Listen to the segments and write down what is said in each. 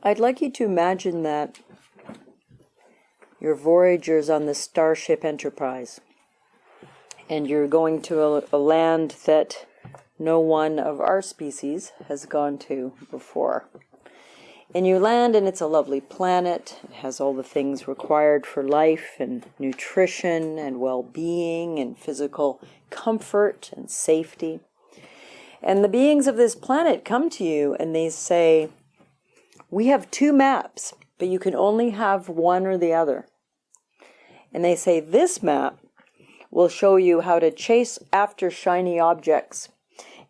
I'd like you to imagine that you're voyagers on the Starship Enterprise, and you're going to a land that no one of our species has gone to before. And you land, and it's a lovely planet. It has all the things required for life and nutrition and well-being and physical comfort and safety. And the beings of this planet come to you and they say, we have 2 maps, but you can only have one or the other. And they say, this map will show you how to chase after shiny objects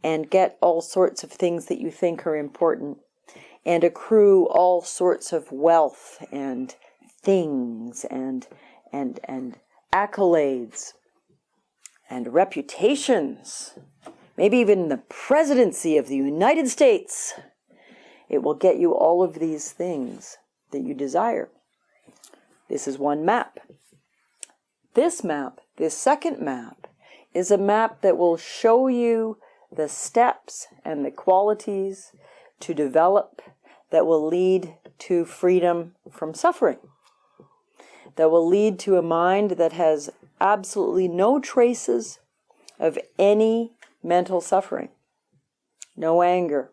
and get all sorts of things that you think are important, and accrue all sorts of wealth and things and accolades and reputations, maybe even the presidency of the United States. It will get you all of these things that you desire. This is one map. This map, this second map, is a map that will show you the steps and the qualities to develop that will lead to freedom from suffering, that will lead to a mind that has absolutely no traces of any mental suffering. No anger,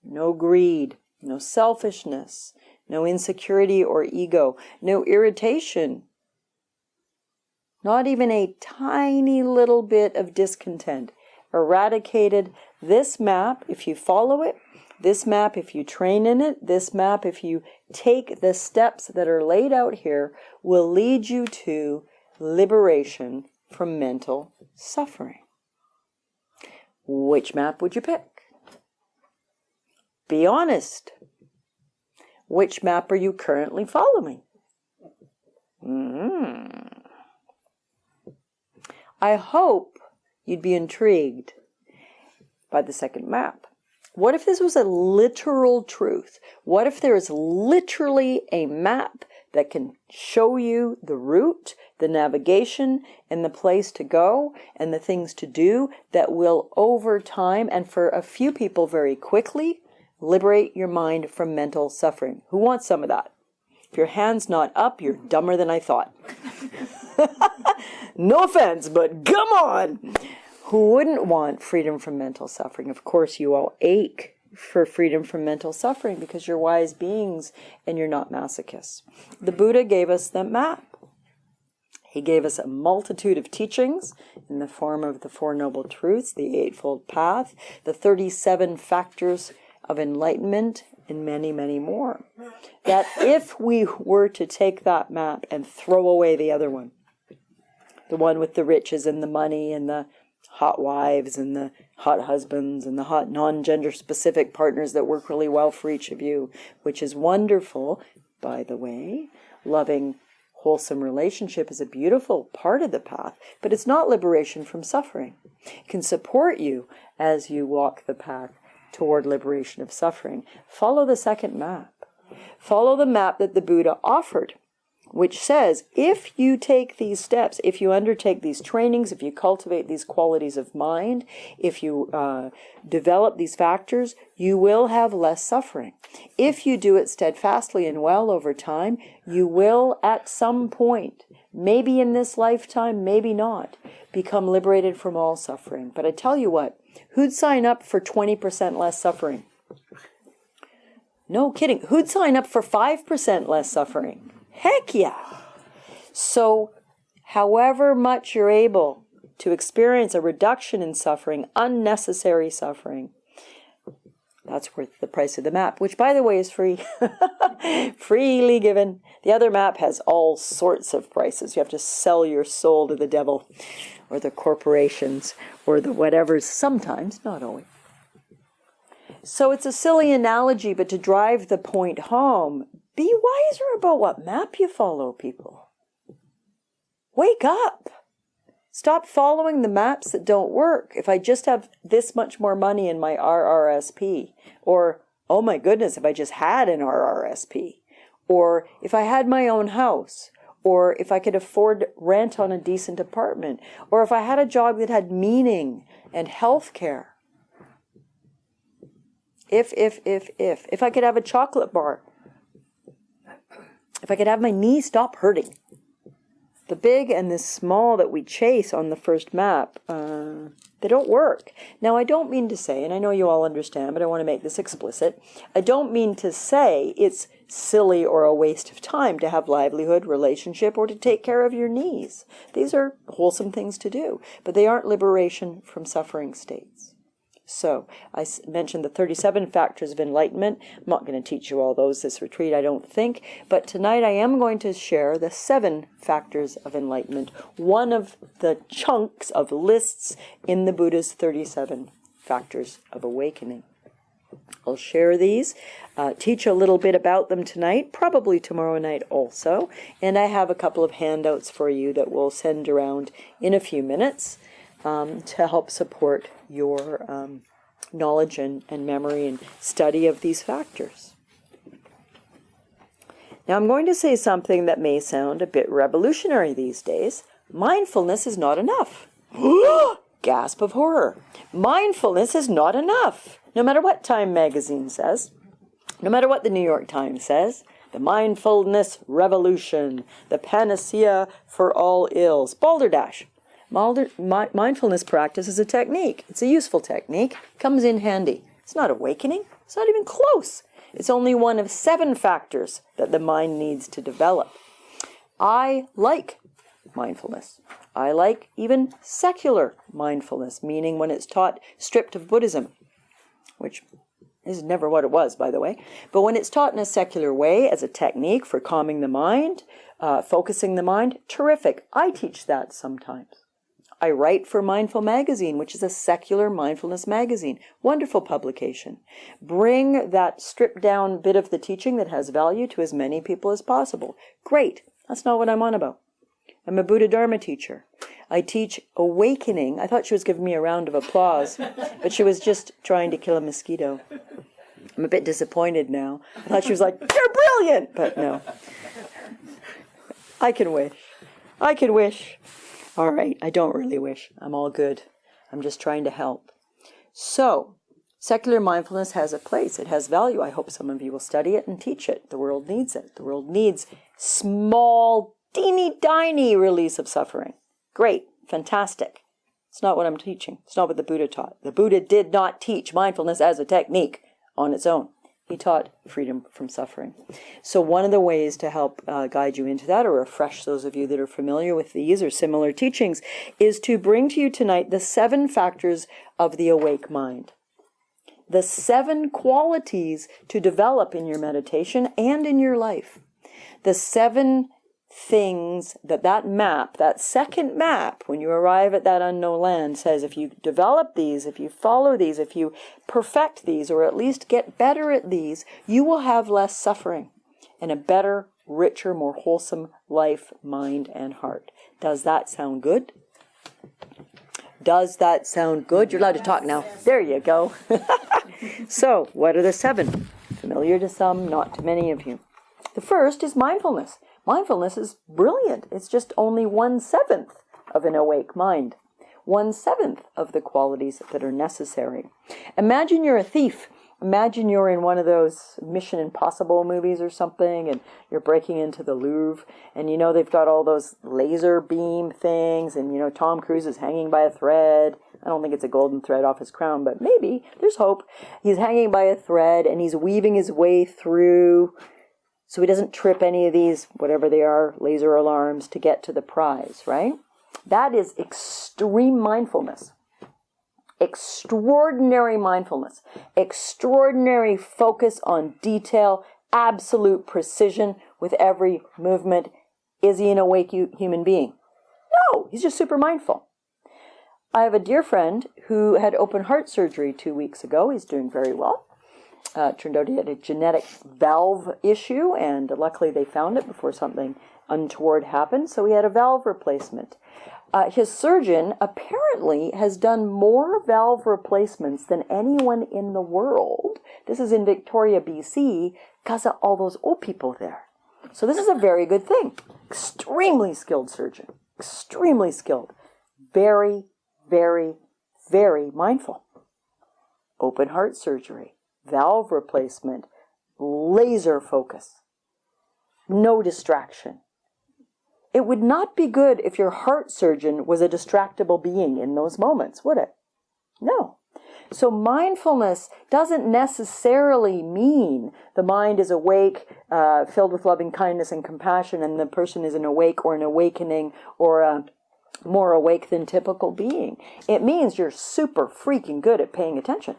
no greed, no selfishness, no insecurity or ego, no irritation, not even a tiny little bit of discontent. Eradicated. This map, if you follow it, this map, if you train in it, this map, if you take the steps that are laid out here, will lead you to liberation from mental suffering. Which map would you pick? Be honest. Which map are you currently following? I hope you'd be intrigued by the second map. What if this was a literal truth? What if there is literally a map that can show you the route, the navigation, and the place to go, and the things to do that will, over time, and for a few people very quickly, liberate your mind from mental suffering? Who wants some of that? If your hand's not up, you're dumber than I thought. No offense, but come on! Who wouldn't want freedom from mental suffering? Of course, you all ache for freedom from mental suffering because you're wise beings and you're not masochists. The Buddha gave us the map. He gave us a multitude of teachings in the form of the Four Noble Truths, the Eightfold Path, the 37 factors of enlightenment, and many, many more. That if we were to take that map and throw away the other one, the one with the riches and the money and the hot wives and the hot husbands and the hot non-gender specific partners that work really well for each of you, which is wonderful, by the way. Loving, wholesome relationship is a beautiful part of the path, but it's not liberation from suffering. It can support you as you walk the path toward liberation of suffering. Follow the second map. Follow the map that the Buddha offered, which says, if you take these steps, if you undertake these trainings, if you cultivate these qualities of mind, if you develop these factors, you will have less suffering. If you do it steadfastly and well over time, you will at some point, maybe in this lifetime, maybe not, become liberated from all suffering. But I tell you what, who'd sign up for 20% less suffering? No kidding. Who'd sign up for 5% less suffering? Heck yeah. So, however much you're able to experience a reduction in suffering, unnecessary suffering, that's worth the price of the map, which, by the way, is free. Freely given. The other map has all sorts of prices. You have to sell your soul to the devil or the corporations or the whatevers, sometimes, not always. So it's a silly analogy, but to drive the point home, be wiser about what map you follow, people. Wake up. Stop following the maps that don't work. If I just have this much more money in my RRSP, or, oh my goodness, if I just had an RRSP, or if I had my own house, or if I could afford rent on a decent apartment, or if I had a job that had meaning and health care. If I could have a chocolate bar If I could have my knee stop hurting. The big and the small that we chase on the first map, they don't work. Now, I don't mean to say, and I know you all understand, but I want to make this explicit, I don't mean to say it's silly or a waste of time to have livelihood, relationship, or to take care of your knees. These are wholesome things to do, but they aren't liberation from suffering states. So, I mentioned the 37 factors of enlightenment. I'm not going to teach you all those this retreat, I don't think. But tonight I am going to share the 7 factors of enlightenment, one of the chunks of lists in the Buddha's 37 factors of awakening. I'll share these, teach a little bit about them tonight, probably tomorrow night also. And I have a couple of handouts for you that we'll send around in a few minutes. To help support your knowledge and memory and study of these factors. Now I'm going to say something that may sound a bit revolutionary these days. Mindfulness is not enough. Gasp of horror. Mindfulness is not enough. No matter what Time magazine says, no matter what the New York Times says, the mindfulness revolution, the panacea for all ills. Balderdash. Mindfulness practice is a technique. It's a useful technique. Comes in handy. It's not awakening. It's not even close. It's only one of 7 factors that the mind needs to develop. I like mindfulness. I like even secular mindfulness, meaning when it's taught stripped of Buddhism, which is never what it was, by the way. But when it's taught in a secular way as a technique for calming the mind, focusing the mind, terrific. I teach that sometimes. I write for Mindful Magazine, which is a secular mindfulness magazine. Wonderful publication. Bring that stripped down bit of the teaching that has value to as many people as possible. Great. That's not what I'm on about. I'm a Buddha Dharma teacher. I teach awakening. I thought she was giving me a round of applause, but she was just trying to kill a mosquito. I'm a bit disappointed now. I thought she was like, "You're brilliant!" But no. I can wish. I can wish. All right, I don't really wish. I'm all good. I'm just trying to help. So, secular mindfulness has a place. It has value. I hope some of you will study it and teach it. The world needs it. The world needs small, teeny-tiny release of suffering. Great. Fantastic. It's not what I'm teaching. It's not what the Buddha taught. The Buddha did not teach mindfulness as a technique on its own. He taught freedom from suffering. So one of the ways to help guide you into that, or refresh those of you that are familiar with these or similar teachings, is to bring to you tonight the 7 factors of the awake mind. The 7 qualities to develop in your meditation and in your life. The 7 things that map, that second map, when you arrive at that unknown land, says if you develop these, if you follow these, if you perfect these, or at least get better at these, you will have less suffering and a better, richer, more wholesome life, mind, and heart. Does that sound good? Does that sound good? You're allowed to talk now. There you go. So, what are the 7? Familiar to some, not to many of you. The first is mindfulness. Mindfulness is brilliant. It's just only 1/7 of an awake mind. 1/7 of the qualities that are necessary. Imagine you're a thief. Imagine you're in one of those Mission Impossible movies or something, and you're breaking into the Louvre, and you know they've got all those laser beam things, and you know Tom Cruise is hanging by a thread. I don't think it's a golden thread off his crown, but maybe. There's hope. He's hanging by a thread, and he's weaving his way through, so he doesn't trip any of these, whatever they are, laser alarms, to get to the prize, right? That is extreme mindfulness. Extraordinary mindfulness. Extraordinary focus on detail, absolute precision with every movement. Is he an awake human being? No, he's just super mindful. I have a dear friend who had open heart surgery 2 weeks ago. He's doing very well. Turned out he had a genetic valve issue, and luckily they found it before something untoward happened, so he had a valve replacement. His surgeon apparently has done more valve replacements than anyone in the world. This is in Victoria, BC, because of all those old people there. So this is a very good thing. Extremely skilled surgeon. Extremely skilled. Very, very, very mindful. Open heart surgery. Valve replacement, laser focus. no distraction. It would not be good if your heart surgeon was a distractible being in those moments, would it? No. So mindfulness doesn't necessarily mean the mind is awake, filled with loving kindness and compassion, and the person is an awake or an awakening or a more awake than typical being. It means you're super freaking good at paying attention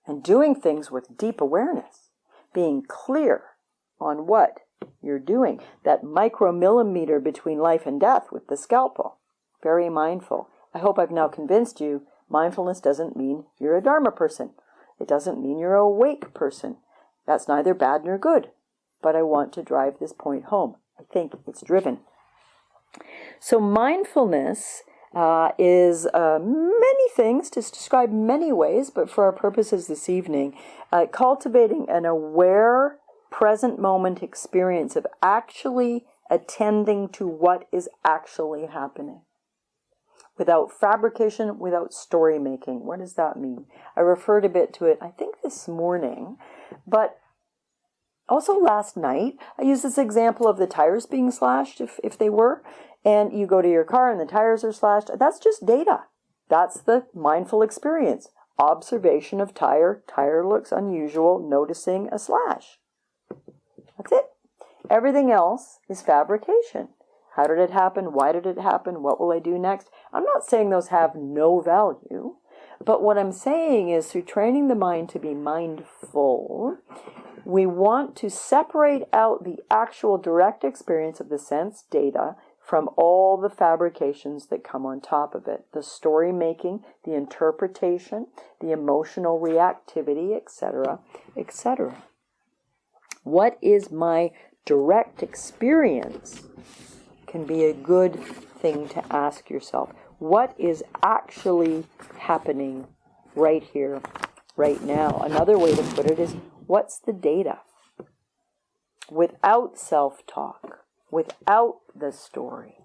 and doing things with deep awareness, being clear on what you're doing. That micromillimeter between life and death with the scalpel. Very mindful. I hope I've now convinced you mindfulness doesn't mean you're a Dharma person. It doesn't mean you're an awake person. That's neither bad nor good. But I want to drive this point home. I think it's driven. So mindfulness is many things, to describe many ways, but for our purposes this evening, cultivating an aware, present moment experience of actually attending to what is actually happening. Without fabrication, without story making. What does that mean? I referred a bit to it, I think this morning, but also last night, I used this example of the tires being slashed, if they were, and you go to your car and the tires are slashed. That's just data. That's the mindful experience. Observation of tire looks unusual, noticing a slash. That's it. Everything else is fabrication. How did it happen? Why did it happen? What will I do next? I'm not saying those have no value, but what I'm saying is through training the mind to be mindful, we want to separate out the actual direct experience of the sense data from all the fabrications that come on top of it. The story making, the interpretation, the emotional reactivity, etc., etc. What is my direct experience can be a good thing to ask yourself. What is actually happening right here, right now? Another way to put it is, what's the data? Without self-talk, without the story,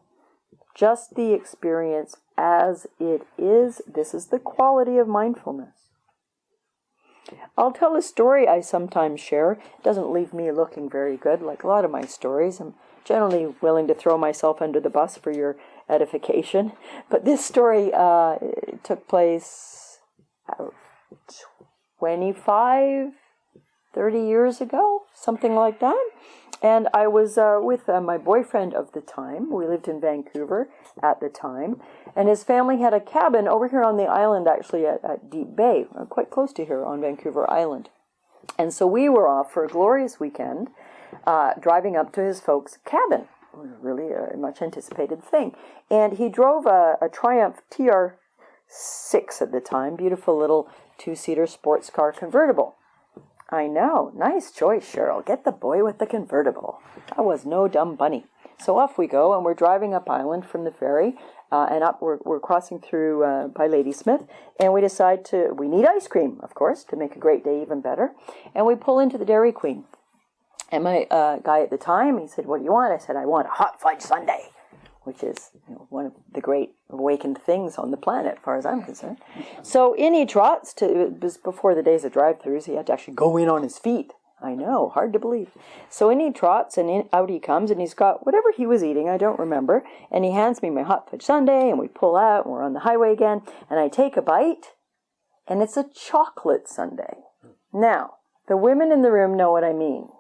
just the experience as it is. This is the quality of mindfulness. I'll tell a story I sometimes share. It doesn't leave me looking very good, like a lot of my stories. I'm generally willing to throw myself under the bus for your edification. But this story took place 25, 30 years ago, something like that. And I was with my boyfriend of the time. We lived in Vancouver at the time. And his family had a cabin over here on the island, actually at Deep Bay, quite close to here on Vancouver Island. And so we were off for a glorious weekend, driving up to his folks' cabin. It was really a much anticipated thing. And he drove a Triumph TR6 at the time, beautiful little two-seater sports car convertible. I know. Nice choice, Cheryl. Get the boy with the convertible. I was no dumb bunny. So off we go, and we're driving up island from the ferry, and up we're crossing through by Ladysmith, and we decide we need ice cream, of course, to make a great day even better. And we pull into the Dairy Queen. And my guy at the time, he said, "What do you want?" I said, "I want a hot fudge sundae," which is one of the great awakened things on the planet, as far as I'm concerned. So in he trots. It was before the days of drive-thrus. He had to actually go in on his feet. I know, hard to believe. So in he trots, and out he comes, and he's got whatever he was eating, I don't remember, and he hands me my hot fudge sundae, and we pull out, and we're on the highway again, and I take a bite, and it's a chocolate sundae. Now, the women in the room know what I mean.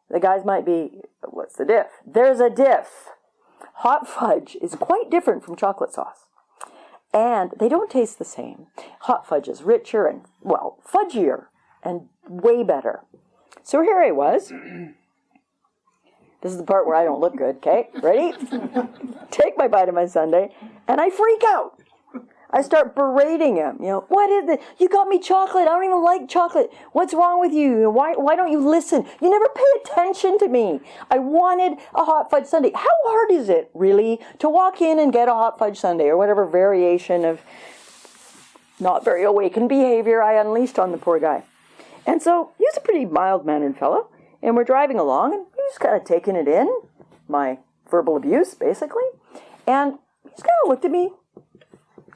The guys might be, what's the diff? There's a diff. Hot fudge is quite different from chocolate sauce. And they don't taste the same. Hot fudge is richer and, fudgier and way better. So here I was. This is the part where I don't look good, okay? Ready? Take my bite of my sundae, and I freak out. I start berating him. What is it? You got me chocolate. I don't even like chocolate. What's wrong with you? Why don't you listen? You never pay attention to me. I wanted a hot fudge sundae. How hard is it, really, to walk in and get a hot fudge sundae or whatever variation of not very awakened behavior I unleashed on the poor guy? And so he was a pretty mild-mannered fellow, and we're driving along, and he's just kind of taking it in, my verbal abuse, basically, and he just kind of looked at me,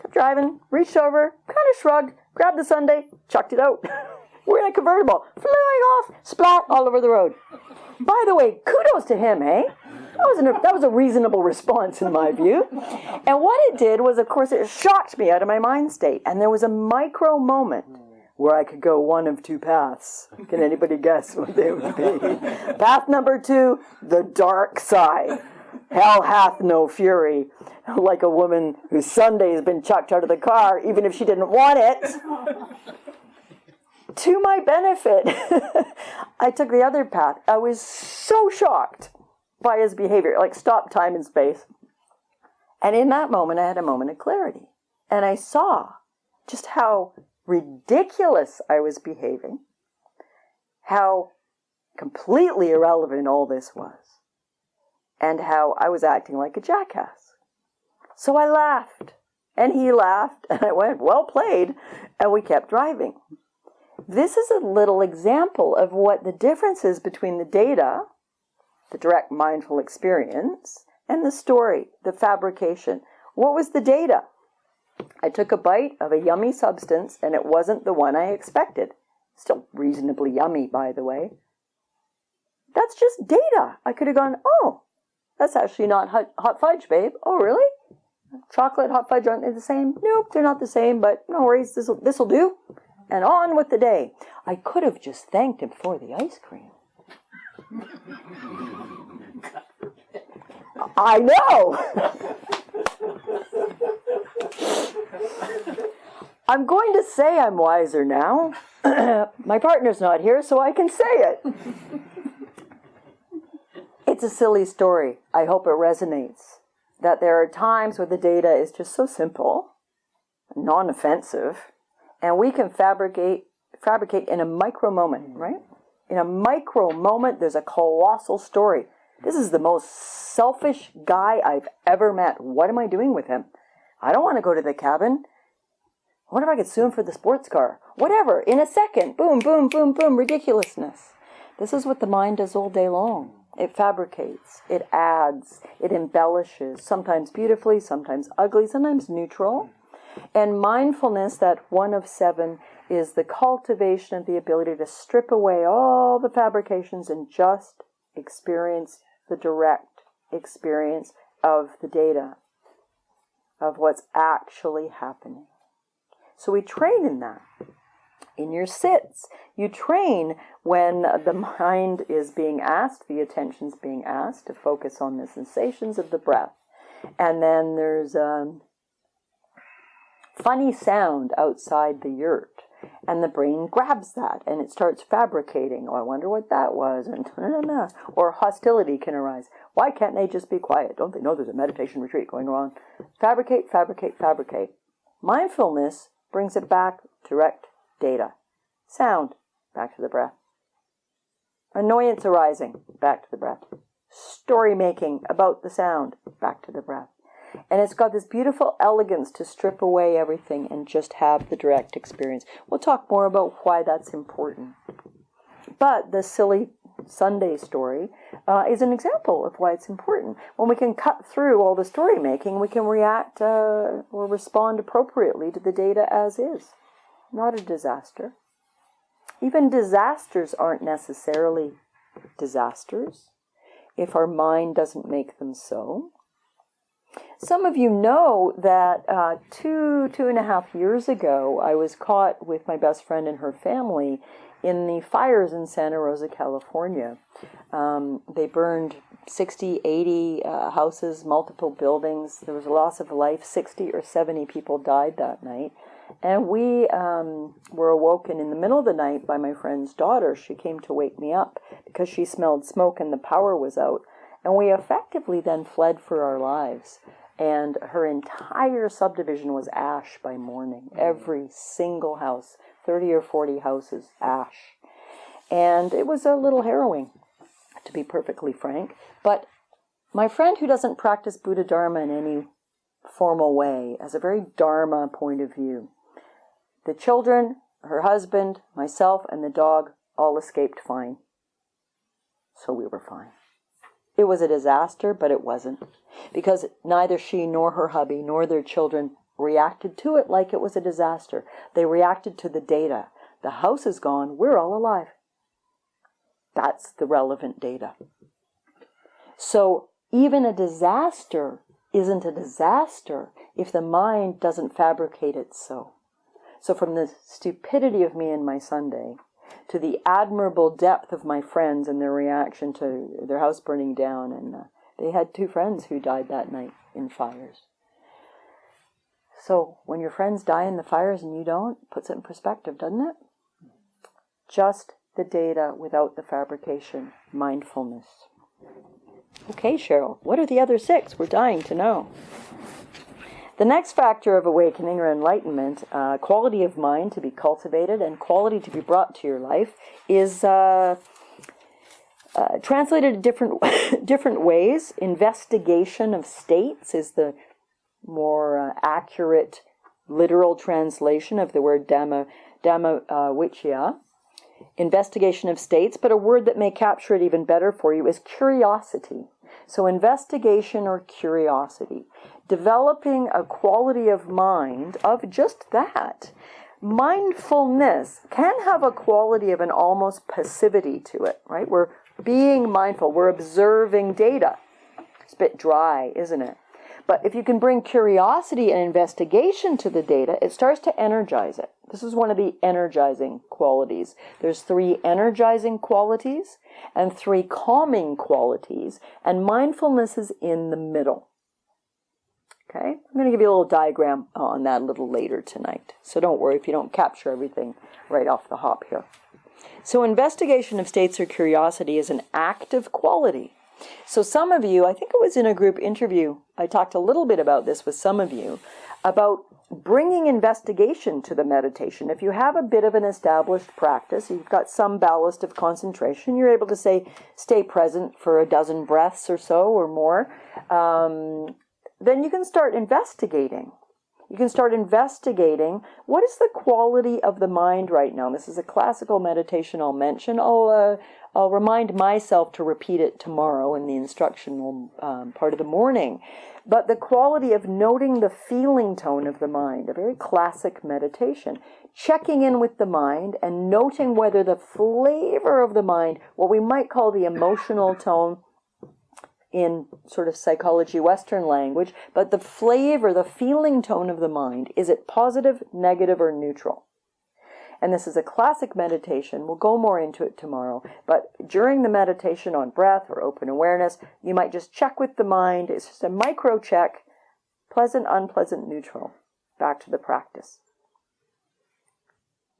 kept driving, reached over, kind of shrugged, grabbed the sundae, chucked it out. We're in a convertible, flying off, splat, all over the road. By the way, kudos to him, eh? That was a reasonable response in my view. And what it did was, of course, it shocked me out of my mind state. And there was a micro moment where I could go one of two paths. Can anybody guess what they would be? Path number 2, the dark side. Hell hath no fury. Like a woman whose Sunday has been chucked out of the car, even if she didn't want it. To my benefit, I took the other path. I was so shocked by his behavior, like stop time and space. And in that moment, I had a moment of clarity. And I saw just how ridiculous I was behaving, how completely irrelevant all this was, and how I was acting like a jackass. So I laughed, and he laughed, and I went, well played, and we kept driving. This is a little example of what the difference is between the data, the direct mindful experience, and the story, the fabrication. What was the data? I took a bite of a yummy substance, and it wasn't the one I expected. Still reasonably yummy, by the way. That's just data. I could have gone, oh, that's actually not hot fudge, babe. Oh, really? Chocolate, hot fudge, aren't they the same? Nope, they're not the same, but no worries, this'll do. And on with the day. I could have just thanked him for the ice cream. I know! I'm going to say I'm wiser now. My partner's not here, so I can say it. It's a silly story. I hope it resonates. That there are times where the data is just so simple, non-offensive, and we can fabricate in a micro moment, right? In a micro moment, there's a colossal story. This is the most selfish guy I've ever met. What am I doing with him? I don't want to go to the cabin. I wonder if I could sue him for the sports car. Whatever, in a second. Boom, boom, boom, boom, ridiculousness. This is what the mind does all day long. It fabricates, it adds, it embellishes, sometimes beautifully, sometimes ugly, sometimes neutral. And mindfulness, that one of 7, is the cultivation of the ability to strip away all the fabrications and just experience the direct experience of the data, of what's actually happening. So we train in that. In your sits, you train when the mind is being asked, the attention's being asked to focus on the sensations of the breath. And then there's a funny sound outside the yurt. And the brain grabs that and it starts fabricating. Oh, I wonder what that was. And or hostility can arise. Why can't they just be quiet? Don't they know there's a meditation retreat going on? Fabricate, fabricate, fabricate. Mindfulness brings it back, direct data. Sound, back to the breath. Annoyance arising, back to the breath. Story making about the sound, back to the breath. And it's got this beautiful elegance to strip away everything and just have the direct experience. We'll talk more about why that's important. But the silly Sunday story is an example of why it's important. When we can cut through all the story making, we can react or respond appropriately to the data as is. Not a disaster. Even disasters aren't necessarily disasters if our mind doesn't make them so. Some of you know that 2.5 years ago, I was caught with my best friend and her family in the fires in Santa Rosa, California. They burned 60, 80 houses, multiple buildings. There was a loss of life. 60 or 70 people died that night. And we were awoken in the middle of the night by my friend's daughter. She came to wake me up because she smelled smoke and the power was out. And we effectively then fled for our lives. And her entire subdivision was ash by morning. Every single house, 30 or 40 houses, ash. And it was a little harrowing, to be perfectly frank. But my friend, who doesn't practice Buddha Dharma in any formal way, has a very Dharma point of view. The children, her husband, myself, and the dog all escaped fine. So we were fine. It was a disaster, but it wasn't. Because neither she nor her hubby nor their children reacted to it like it was a disaster. They reacted to the data. The house is gone. We're all alive. That's the relevant data. So even a disaster isn't a disaster if the mind doesn't fabricate it so. So from the stupidity of me and my Sunday to the admirable depth of my friends and their reaction to their house burning down, and they had 2 friends who died that night in fires. So when your friends die in the fires and you don't, puts it in perspective, doesn't it? Just the data without the fabrication, mindfulness. Okay, Cheryl, what are the other 6? We're dying to know. The next factor of awakening or enlightenment, quality of mind to be cultivated and quality to be brought to your life, is translated different ways. Investigation of states is the more accurate literal translation of the word Dhamma Vichya. Investigation of states, but a word that may capture it even better for you is curiosity. So investigation or curiosity. Developing a quality of mind of just that. Mindfulness can have a quality of an almost passivity to it, right? We're being mindful. We're observing data. It's a bit dry, isn't it? But if you can bring curiosity and investigation to the data, it starts to energize it. This is one of the energizing qualities. There's 3 energizing qualities and 3 calming qualities, and mindfulness is in the middle. Okay? I'm going to give you a little diagram on that a little later tonight. So don't worry if you don't capture everything right off the hop here. So investigation of states or curiosity is an active quality. So some of you, I think it was in a group interview, I talked a little bit about this with some of you, about bringing investigation to the meditation. If you have a bit of an established practice, you've got some ballast of concentration, you're able to say, stay present for a dozen breaths or so or more, then you can start investigating. You can start investigating what is the quality of the mind right now. This is a classical meditation I'll mention. I'll remind myself to repeat it tomorrow in the instructional part of the morning. But the quality of noting the feeling tone of the mind, a very classic meditation. Checking in with the mind and noting whether the flavor of the mind, what we might call the emotional tone, in sort of psychology, Western language, but the flavor, the feeling tone of the mind, is it positive, negative, or neutral? And this is a classic meditation. We'll go more into it tomorrow. But during the meditation on breath or open awareness, you might just check with the mind. It's just a micro check, pleasant, unpleasant, neutral. Back to the practice.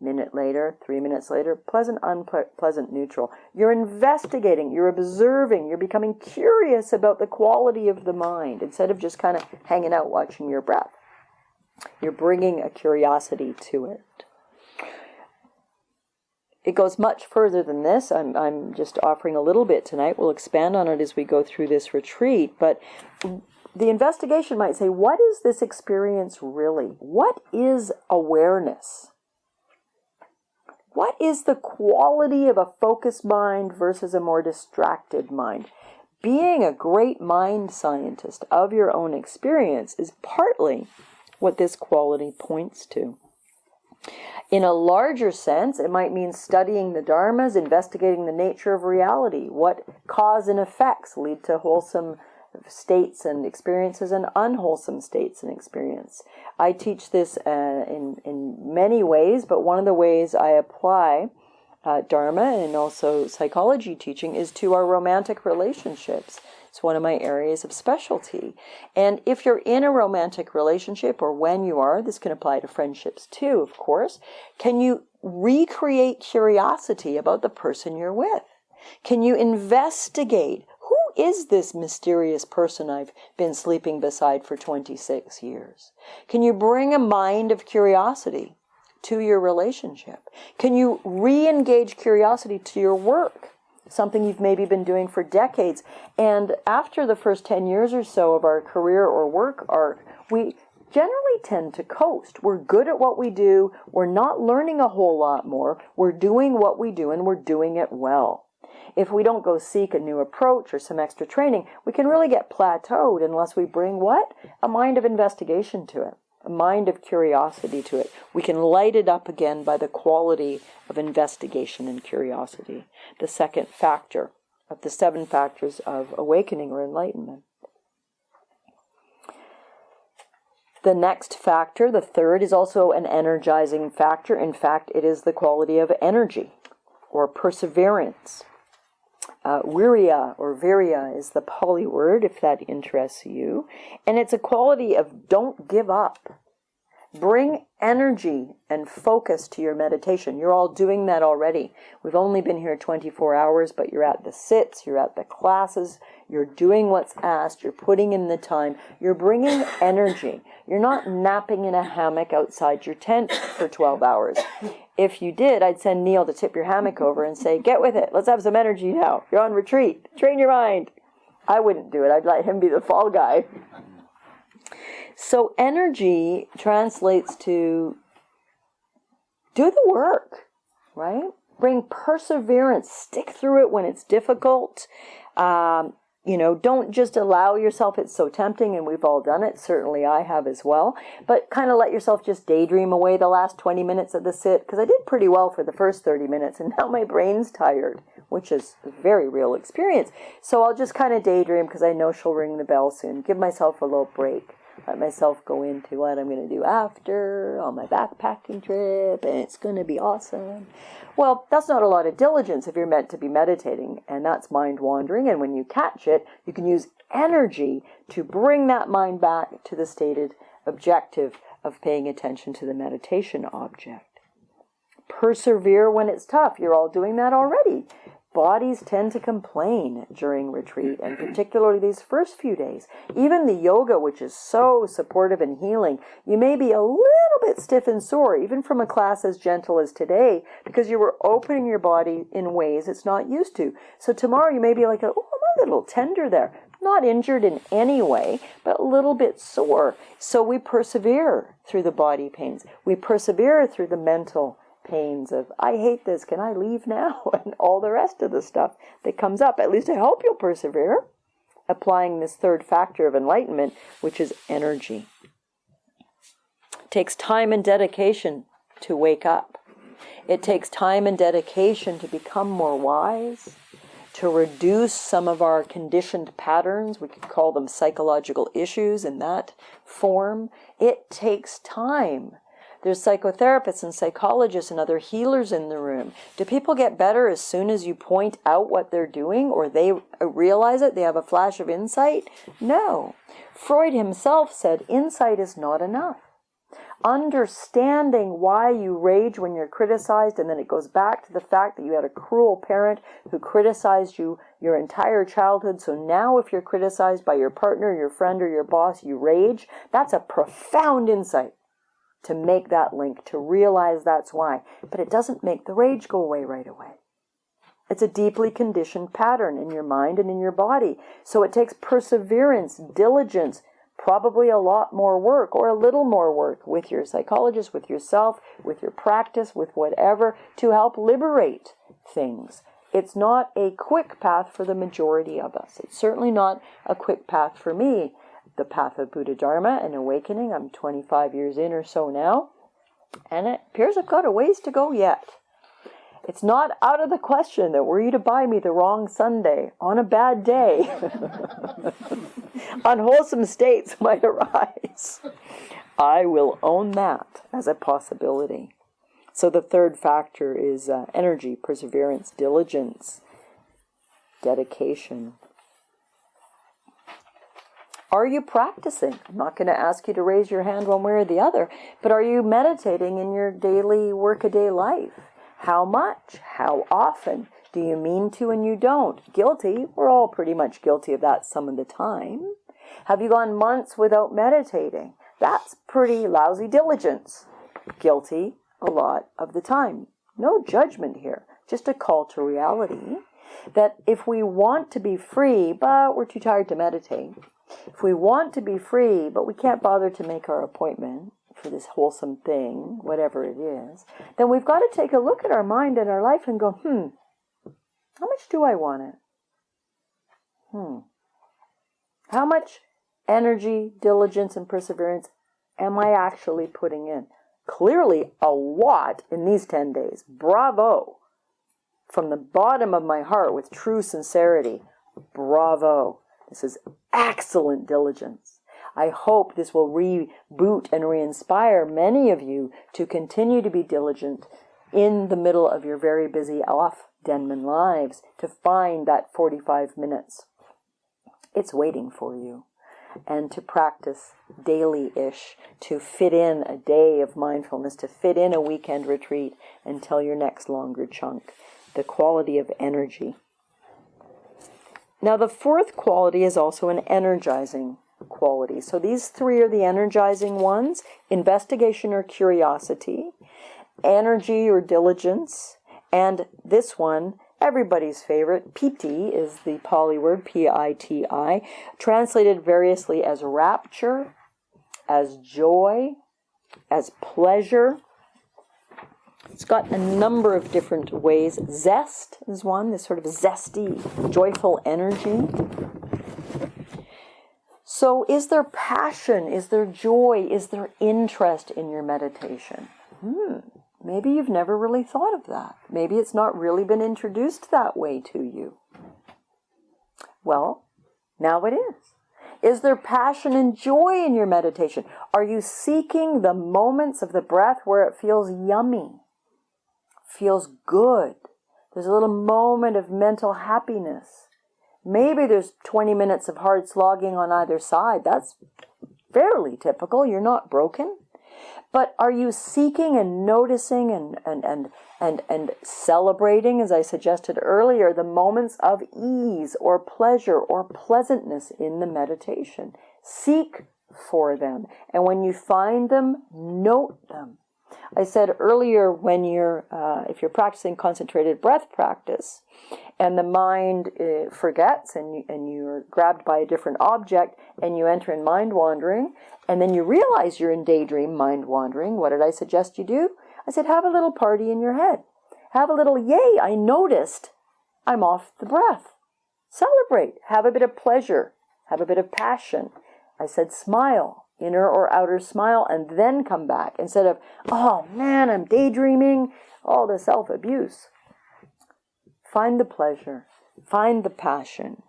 Minute later, 3 minutes later, pleasant, unpleasant, neutral. You're investigating, you're observing, you're becoming curious about the quality of the mind instead of just kind of hanging out watching your breath. You're bringing a curiosity to it. It goes much further than this. I'm just offering a little bit tonight. We'll expand on it as we go through this retreat. But the investigation might say, what is this experience really? What is awareness? What is the quality of a focused mind versus a more distracted mind? Being a great mind scientist of your own experience is partly what this quality points to. In a larger sense, it might mean studying the dharmas, investigating the nature of reality, what cause and effects lead to wholesome states and experiences and unwholesome states and experience. I teach this in many ways, but one of the ways I apply Dharma and also psychology teaching is to our romantic relationships. It's one of my areas of specialty. And if you're in a romantic relationship, or when you are, this can apply to friendships too, of course, can you recreate curiosity about the person you're with? Can you investigate, who is this mysterious person I've been sleeping beside for 26 years? Can you bring a mind of curiosity to your relationship? Can you re-engage curiosity to your work? Something you've maybe been doing for decades. And after the first 10 years or so of our career or work arc, we generally tend to coast. We're good at what we do. We're not learning a whole lot more. We're doing what we do, and we're doing it well. If we don't go seek a new approach or some extra training, we can really get plateaued unless we bring what? A mind of investigation to it. a mind of curiosity to it. We can light it up again by the quality of investigation and curiosity. The second factor of the 7 factors of awakening or enlightenment. The next factor, the third, is also an energizing factor. In fact, it is the quality of energy or perseverance. Virya or virya is the Pali word, if that interests you. And it's a quality of don't give up. Bring energy and focus to your meditation. You're all doing that already. We've only been here 24 hours, but you're at the sits, you're at the classes, you're doing what's asked, you're putting in the time, you're bringing energy. You're not napping in a hammock outside your tent for 12 hours. If you did, I'd send Neil to tip your hammock over and say, get with it, let's have some energy now. You're on retreat, train your mind. I wouldn't do it, I'd let him be the fall guy. So energy translates to do the work, right? Bring perseverance, stick through it when it's difficult. Don't just allow yourself, it's so tempting, and we've all done it, certainly I have as well, but kind of let yourself just daydream away the last 20 minutes of the sit, because I did pretty well for the first 30 minutes, and now my brain's tired, which is a very real experience. So I'll just kind of daydream, because I know she'll ring the bell soon, give myself a little break. Let myself go into what I'm going to do after on my backpacking trip, and it's going to be awesome. Well, that's not a lot of diligence if you're meant to be meditating, and that's mind wandering. And when you catch it, you can use energy to bring that mind back to the stated objective of paying attention to the meditation object. Persevere when it's tough. You're all doing that already. Bodies tend to complain during retreat, and particularly these first few days. Even the yoga, which is so supportive and healing, you may be a little bit stiff and sore, even from a class as gentle as today, because you were opening your body in ways it's not used to. So tomorrow you may be like, oh, I'm a little tender there. Not injured in any way, but a little bit sore. So we persevere through the body pains. We persevere through the mental pains of, I hate this, can I leave now? And all the rest of the stuff that comes up. At least I hope you'll persevere, applying this third factor of enlightenment, which is energy. It takes time and dedication to wake up. It takes time and dedication to become more wise, to reduce some of our conditioned patterns. We could call them psychological issues in that form. It takes time. There's psychotherapists and psychologists and other healers in the room. Do people get better as soon as you point out what they're doing, or they realize it, they have a flash of insight? No. Freud himself said insight is not enough. Understanding why you rage when you're criticized, and then it goes back to the fact that you had a cruel parent who criticized you your entire childhood, so now if you're criticized by your partner, your friend, or your boss, you rage. That's a profound insight. To make that link, to realize that's why. But it doesn't make the rage go away right away. It's a deeply conditioned pattern in your mind and in your body. So it takes perseverance, diligence, probably a lot more work or a little more work with your psychologist, with yourself, with your practice, with whatever, to help liberate things. It's not a quick path for the majority of us. It's certainly not a quick path for me. The path of Buddha Dharma and awakening. I'm 25 years in or so now, and it appears I've got a ways to go yet. It's not out of the question that were you to buy me the wrong Sunday on a bad day, unwholesome states might arise. I will own that as a possibility. So the third factor is energy, perseverance, diligence, dedication. Are you practicing? I'm not going to ask you to raise your hand one way or the other, but are you meditating in your daily workaday life? How much? How often? Do you mean to and you don't? Guilty? We're all pretty much guilty of that some of the time. Have you gone months without meditating? That's pretty lousy diligence. Guilty a lot of the time. No judgment here, just a call to reality that if we want to be free, but we're too tired to meditate, if we want to be free, but we can't bother to make our appointment for this wholesome thing, whatever it is, then we've got to take a look at our mind and our life and go, how much do I want it? How much energy, diligence, and perseverance am I actually putting in? Clearly a lot in these 10 days. Bravo. From the bottom of my heart, with true sincerity, bravo. This is excellent diligence. I hope this will reboot and re-inspire many of you to continue to be diligent in the middle of your very busy off-Denman lives, to find that 45 minutes. It's waiting for you. And to practice daily-ish, to fit in a day of mindfulness, to fit in a weekend retreat until your next longer chunk. The quality of energy. Now the fourth quality is also an energizing quality. So these three are the energizing ones: investigation or curiosity, energy or diligence, and this one, everybody's favorite, piti, is the Pali word, P-I-T-I, translated variously as rapture, as joy, as pleasure. It's got a number of different ways. Zest is one, this sort of zesty, joyful energy. So is there passion? Is there joy? Is there interest in your meditation? Maybe you've never really thought of that. Maybe it's not really been introduced that way to you. Well, now it is. Is there passion and joy in your meditation? Are you seeking the moments of the breath where it feels yummy, feels good? There's a little moment of mental happiness. Maybe there's 20 minutes of hard slogging on either side. That's fairly typical. You're not broken. But are you seeking and noticing and celebrating, as I suggested earlier, the moments of ease or pleasure or pleasantness in the meditation? Seek for them. And when you find them, note them. I said earlier, when if you're practicing concentrated breath practice, and the mind forgets, and you're grabbed by a different object, and you enter in mind wandering, and then you realize you're in daydream mind wandering, what did I suggest you do? I said, have a little party in your head. Have a little, yay, I noticed I'm off the breath. Celebrate. Have a bit of pleasure. Have a bit of passion. I said, smile. Inner or outer smile, and then come back, instead of, oh man, I'm daydreaming, all the self-abuse. Find the pleasure, find the passion.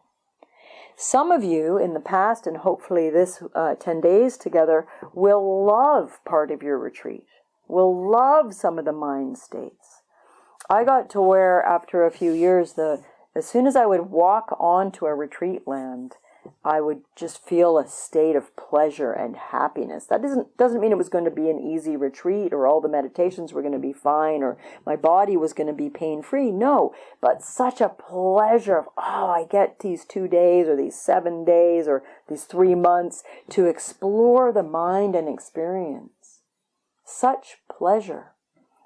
Some of you in the past, and hopefully this 10 days together, will love part of your retreat, will love some of the mind states. I got to where, after a few years, as soon as I would walk onto a retreat land, I would just feel a state of pleasure and happiness. That doesn't mean it was going to be an easy retreat, or all the meditations were going to be fine, or my body was going to be pain-free. No, but such a pleasure of, I get these 2 days, or these 7 days, or these 3 months to explore the mind and experience. Such pleasure.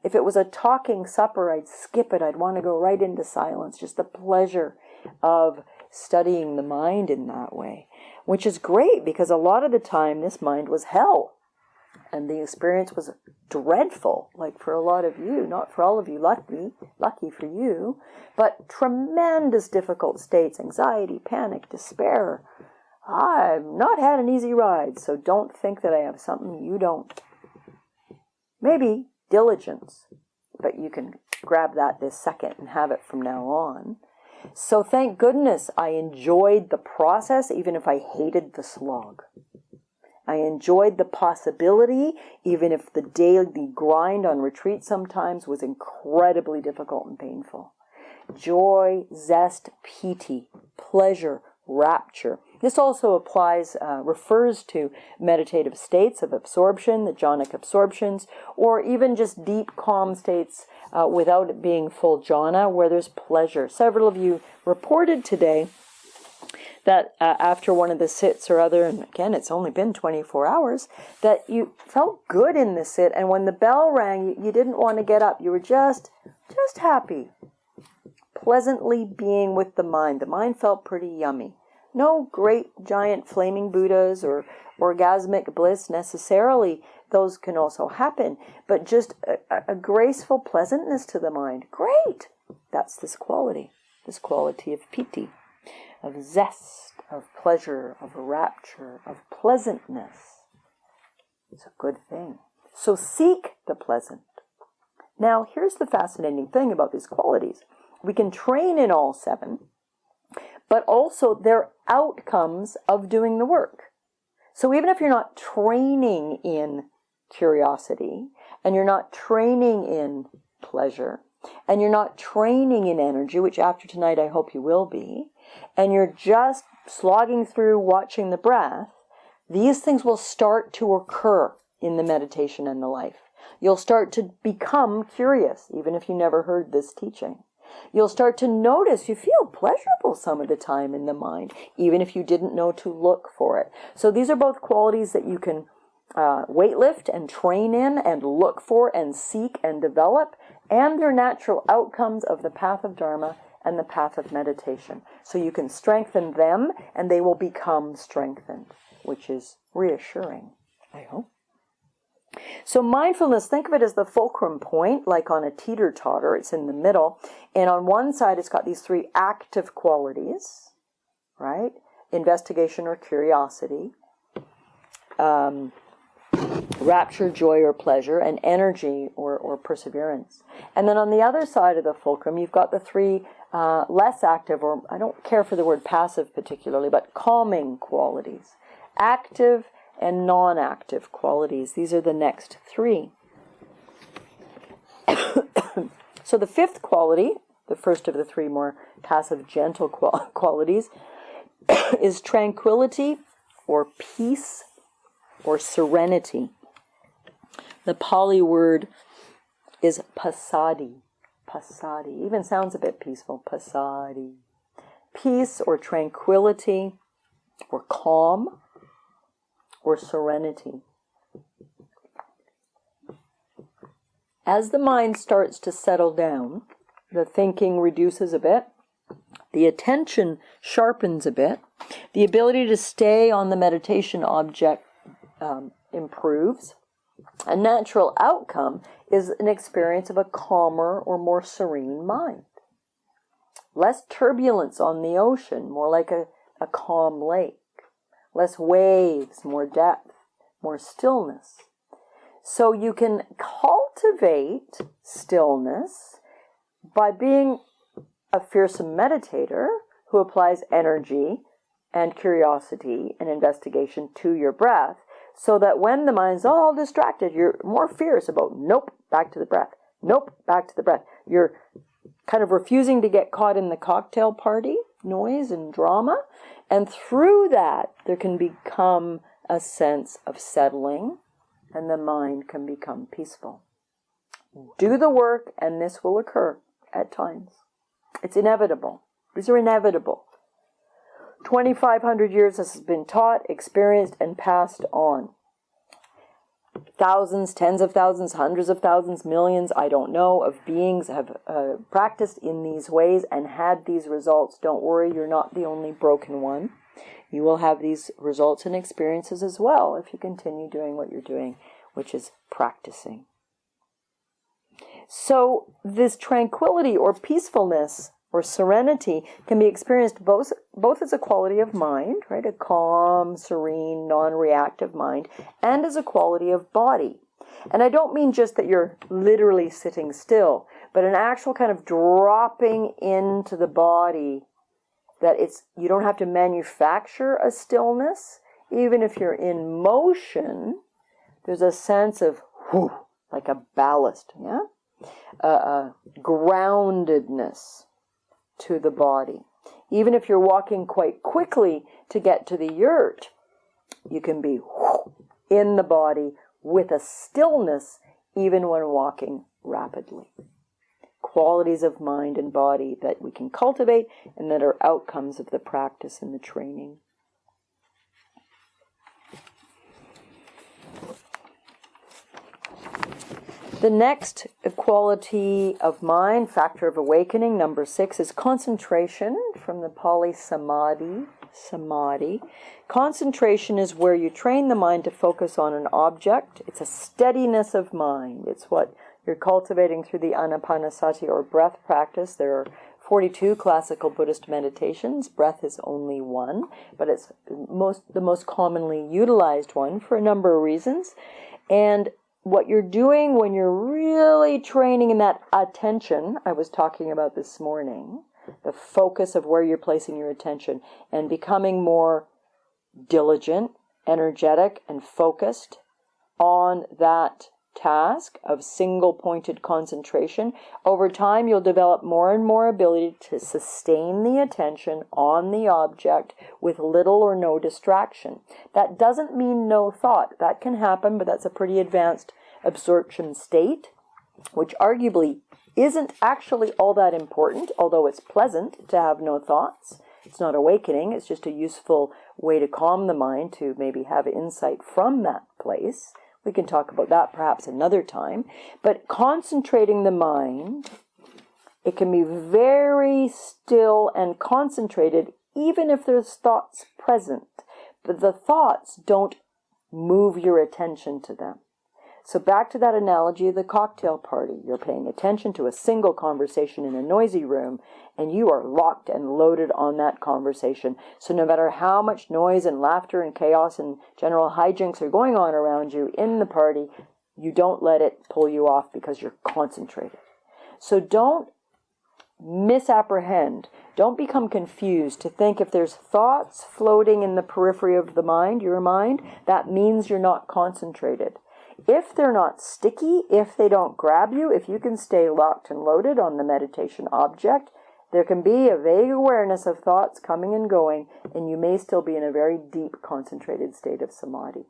If it was a talking supper, I'd skip it. I'd want to go right into silence. Just the pleasure of studying the mind in that way, which is great, because a lot of the time this mind was hell, and the experience was dreadful, like for a lot of you, not for all of you, lucky for you, but tremendous difficult states, anxiety, panic, despair. I've not had an easy ride, so don't think that I have something you don't. Maybe diligence, but you can grab that this second and have it from now on. So thank goodness I enjoyed the process, even if I hated the slog. I enjoyed the possibility, even if the daily grind on retreat sometimes was incredibly difficult and painful. Joy, zest, piti, pleasure, rapture. This also refers to meditative states of absorption, the jhanic absorptions, or even just deep calm states without it being full jhana, where there's pleasure. Several of you reported today that after one of the sits or other, and again, it's only been 24 hours, that you felt good in the sit, and when the bell rang, you didn't want to get up. You were just happy, pleasantly being with the mind. The mind felt pretty yummy. No great giant flaming Buddhas or orgasmic bliss necessarily. Those can also happen. But just a graceful pleasantness to the mind. Great! That's this quality of piti, of zest, of pleasure, of rapture, of pleasantness. It's a good thing. So seek the pleasant. Now, here's the fascinating thing about these qualities. We can train in all 7, but also they're outcomes of doing the work. So even if you're not training in curiosity, and you're not training in pleasure, and you're not training in energy, which after tonight I hope you will be, and you're just slogging through watching the breath, these things will start to occur in the meditation and the life. You'll start to become curious, even if you never heard this teaching. You'll start to notice you feel pleasurable some of the time in the mind, even if you didn't know to look for it. So these are both qualities that you can weightlift and train in and look for and seek and develop, and they're natural outcomes of the path of Dharma and the path of meditation. So you can strengthen them and they will become strengthened, which is reassuring, I hope. So mindfulness, think of it as the fulcrum point, like on a teeter-totter. It's in the middle. And on one side, it's got these 3 active qualities, right? Investigation or curiosity, rapture, joy, or pleasure, and energy or perseverance. And then on the other side of the fulcrum, you've got the 3 less active, or I don't care for the word passive particularly, but calming qualities. Active and non-active qualities. These are the next 3. So the 5th quality, the first of the 3 more passive, gentle qualities, is tranquility or peace or serenity. The Pali word is pasadi. Pasadi. Even sounds a bit peaceful. Pasadi. Peace or tranquility or calm or serenity. As the mind starts to settle down, the thinking reduces a bit, the attention sharpens a bit, the ability to stay on the meditation object improves. A natural outcome is an experience of a calmer or more serene mind. Less turbulence on the ocean, more like a calm lake. Less waves, more depth, more stillness. So you can cultivate stillness by being a fearsome meditator who applies energy and curiosity and investigation to your breath, so that when the mind's all distracted, you're more fierce about, nope, back to the breath. Nope, back to the breath. You're kind of refusing to get caught in the cocktail party noise and drama. And through that, there can become a sense of settling, and the mind can become peaceful. Do the work, and this will occur at times. It's inevitable. These are inevitable. 2,500 years this has been taught, experienced, and passed on. Thousands, tens of thousands, hundreds of thousands, millions, I don't know, of beings have practiced in these ways and had these results. Don't worry, you're not the only broken one. You will have these results and experiences as well if you continue doing what you're doing, which is practicing. So this tranquility or peacefulness or serenity can be experienced both as a quality of mind, right? A calm, serene, non-reactive mind, and as a quality of body. And I don't mean just that you're literally sitting still, but an actual kind of dropping into the body, that you don't have to manufacture a stillness. Even if you're in motion, there's a sense of whew, like a ballast, yeah? Groundedness to the body. Even if you're walking quite quickly to get to the yurt, you can be in the body with a stillness even when walking rapidly. Qualities of mind and body that we can cultivate and that are outcomes of the practice and the training. The next quality of mind, factor of awakening, number 6, is concentration, from the Pali samadhi. Samadhi. Concentration is where you train the mind to focus on an object. It's a steadiness of mind. It's what you're cultivating through the anapanasati or breath practice. There are 42 classical Buddhist meditations. Breath is only one, but it's the most commonly utilized one for a number of reasons. And what you're doing when you're really training in that attention, I was talking about this morning, the focus of where you're placing your attention and becoming more diligent, energetic, and focused on that task of single-pointed concentration. Over time, you'll develop more and more ability to sustain the attention on the object with little or no distraction. That doesn't mean no thought. That can happen, but that's a pretty advanced absorption state, which arguably isn't actually all that important, although it's pleasant to have no thoughts. It's not awakening. It's just a useful way to calm the mind, to maybe have insight from that place. We can talk about that perhaps another time. But concentrating the mind, it can be very still and concentrated, even if there's thoughts present. But the thoughts don't move your attention to them. So back to that analogy of the cocktail party. You're paying attention to a single conversation in a noisy room, and you are locked and loaded on that conversation. So no matter how much noise and laughter and chaos and general hijinks are going on around you in the party, you don't let it pull you off because you're concentrated. So don't misapprehend. Don't become confused to think if there's thoughts floating in the periphery of the mind, your mind, that means you're not concentrated. If they're not sticky, if they don't grab you, if you can stay locked and loaded on the meditation object, there can be a vague awareness of thoughts coming and going, and you may still be in a very deep, concentrated state of samadhi.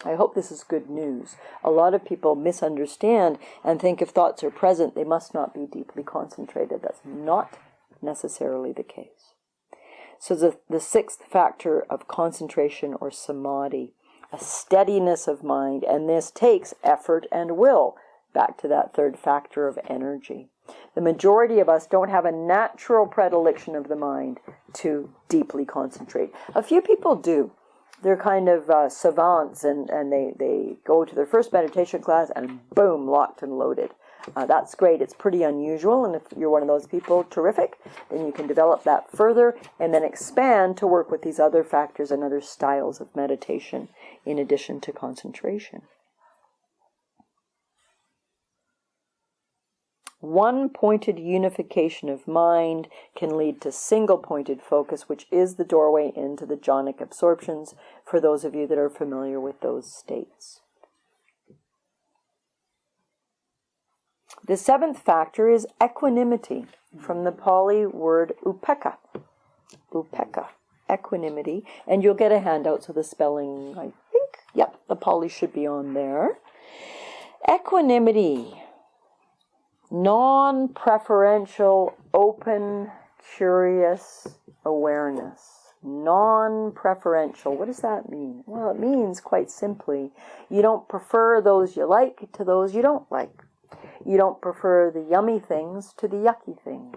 I hope this is good news. A lot of people misunderstand and think if thoughts are present, they must not be deeply concentrated. That's not necessarily the case. So the sixth factor of concentration or samadhi, a steadiness of mind, and this takes effort and will. Back to that third factor of energy. The majority of us don't have a natural predilection of the mind to deeply concentrate. A few people do. They're kind of savants, and they go to their first meditation class and boom, locked and loaded. That's great. It's pretty unusual, and if you're one of those people, terrific. Then you can develop that further and then expand to work with these other factors and other styles of meditation in addition to concentration. One-pointed unification of mind can lead to single-pointed focus, which is the doorway into the jhanic absorptions, for those of you that are familiar with those states. The seventh factor is equanimity, from the Pali word upekkha. Upekkha, equanimity. And you'll get a handout, so the spelling, I think, yep, the Pali should be on there. Equanimity, non-preferential, open, curious awareness. Non-preferential. What does that mean? Well, it means, quite simply, you don't prefer those you like to those you don't like. You don't prefer the yummy things to the yucky things.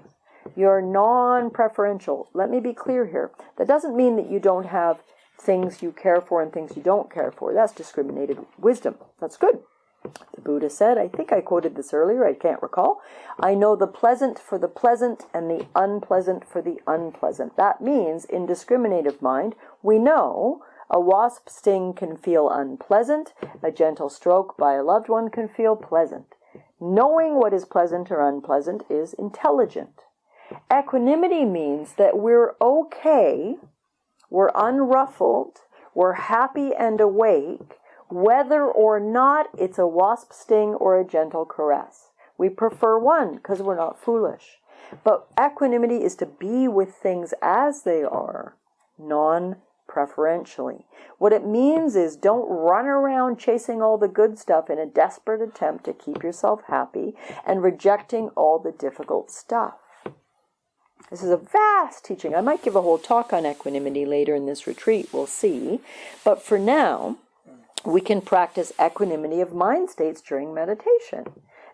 You're non-preferential. Let me be clear here. That doesn't mean that you don't have things you care for and things you don't care for. That's discriminated wisdom. That's good. The Buddha said, I think I quoted this earlier, I can't recall, I know the pleasant for the pleasant and the unpleasant for the unpleasant. That means, in discriminative mind, we know a wasp sting can feel unpleasant, a gentle stroke by a loved one can feel pleasant. Knowing what is pleasant or unpleasant is intelligent. Equanimity means that we're okay, we're unruffled, we're happy and awake, whether or not it's a wasp sting or a gentle caress. We prefer one because we're not foolish. But equanimity is to be with things as they are, non-preferentially. What it means is don't run around chasing all the good stuff in a desperate attempt to keep yourself happy and rejecting all the difficult stuff. This is a vast teaching. I might give a whole talk on equanimity later in this retreat, we'll see. But for now, we can practice equanimity of mind states during meditation.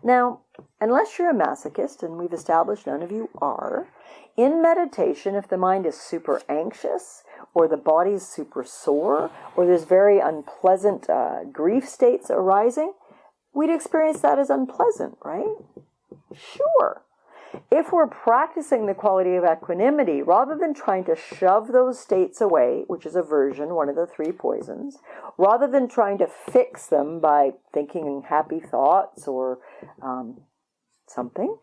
Now, unless you're a masochist, and we've established none of you are, in meditation, if the mind is super anxious, or the body's super sore, or there's very unpleasant grief states arising, we'd experience that as unpleasant, right? Sure. If we're practicing the quality of equanimity, rather than trying to shove those states away, which is aversion, one of the 3 poisons, rather than trying to fix them by thinking happy thoughts or something,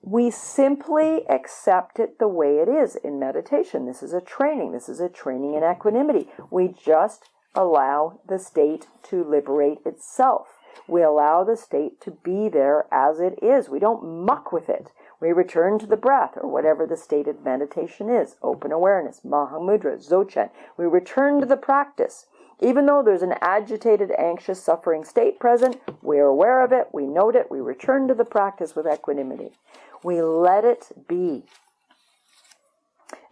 we simply accept it the way it is in meditation. This is a training. This is a training in equanimity. We just allow the state to liberate itself. We allow the state to be there as it is. We don't muck with it. We return to the breath, or whatever the state of meditation is. Open awareness, Mahamudra, Dzogchen. We return to the practice. Even though there's an agitated, anxious, suffering state present, we're aware of it, we note it, we return to the practice with equanimity. We let it be.